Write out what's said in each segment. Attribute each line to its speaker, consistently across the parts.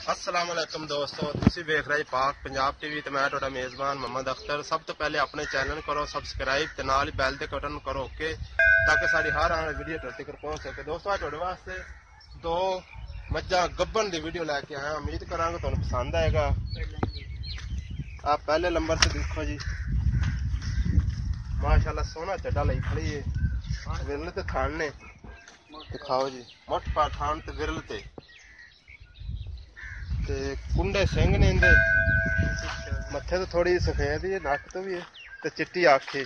Speaker 1: अस्सलाम वालेकुम दोस्तों, तुसी वेख रहे पाक पंजाब टीवी ते मैं तुहाडा मेजबान मोहम्मद अख्तर। सब तो पहले अपने चैनल करो सबसक्राइब ते नाल ही बैल दे बटन करो ओके, ताकि साडी हर आने वीडियो तुहाडे तक पहुंच सके। दोस्तों आज तुहाडे वास्ते दो मज्जां गब्बन दी वीडियो लेके आया, उम्मीद करांगा तुहानू पसंद आएगा। आप पहले नंबर से देखो जी, माशाल्लाह सोना चड्डा लई खड़ी है, विरल ते थान ने दिखाओ जी, मोट पा थान ते विरल ते कुंडे सिंह ने इंदे मत्थे तो थोड़ी सफेद ही नक तो भी है ते चिट्टी अख है।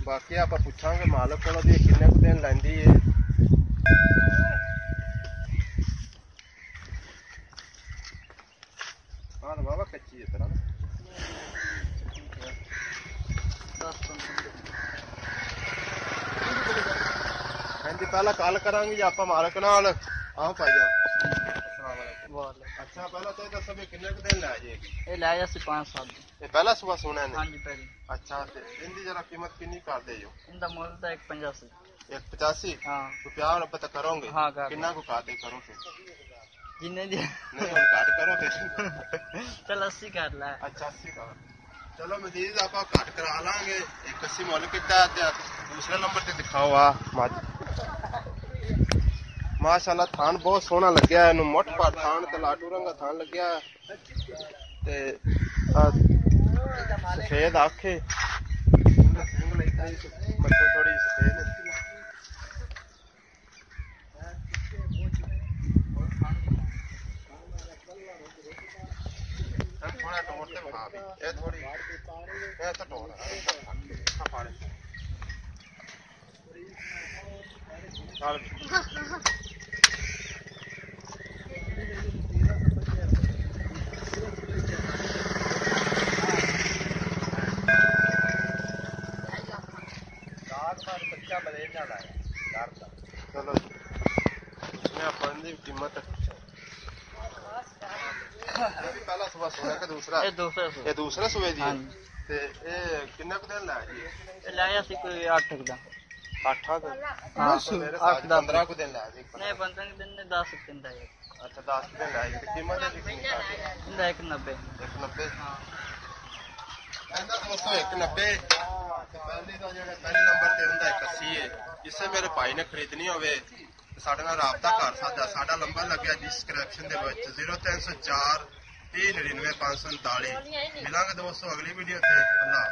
Speaker 1: बाकी आप पूछांगे मालक को किन्ने कु दिन लैंदी है। हाँ तो बाबा कच्ची है तरह पहला कॉल करांगे जी आप मालक नाल। आओ भाई जान, अच्छा पहला तो दसो भी किन्ने कु दिन लै जे?
Speaker 2: ये लै जासी 5-7 दिन।
Speaker 1: ये पहला सुबह सुना है?
Speaker 2: हां जी पहली।
Speaker 1: अच्छा ते इंदी जरा कीमत कितनी कर दे जो?
Speaker 2: इंदा मुੱਲ ਤਾਂ 185।
Speaker 1: 185?
Speaker 2: हां
Speaker 1: तो प्यार अब तक करोगे?
Speaker 2: हां कर।
Speaker 1: कितना को काटे करो फिर?
Speaker 2: जिन्ने दी
Speaker 1: नहीं हम काट करो फिर।
Speaker 2: चल 80 कर लै।
Speaker 1: अच्छा 80 का चलो मजीद आप काट करा लांगे। 81 मुੱਲ कितना है? दूसरे नंबर ते दिखाओ। आ माशाल्लाह थान बहुत सोहना लग्या है, मोट पा थान ते लाडू रंगा थान लग्या है ते सफेद अख है, मतलब थोड़ी सफेद है। थोड़ा टोर ते बखा भी ये थोड़ी ये तो टोर है चलो कीमत पहला सुबह सोना का दूसरा ये दूसरा सुबह जी ते ये किन्ने कु दिन लै जी?
Speaker 2: ये लै जासी कोई 8 दिन।
Speaker 1: 8 दिन?
Speaker 2: हां
Speaker 1: 15 कु दिन लै जी?
Speaker 2: नहीं 15 दिन ने 10 दिन दा है।
Speaker 1: अच्छा 10 दिन लै जी। कीमत है
Speaker 2: इंदा 190।
Speaker 1: 190 हां इंदा दोस्तों 190। पहले तो जेड़ा पहले नंबर ते हुंदा 81 है। जिसे मेरे भाई ने खरीदनी होवे साडे नाल राबता कर सकदा। साडा नंबर लग्या डिस्क्रिप्शन दे विच 0304 3099 539। मिलांगे दोस्तों अगली वीडियो ते। अल्लाह।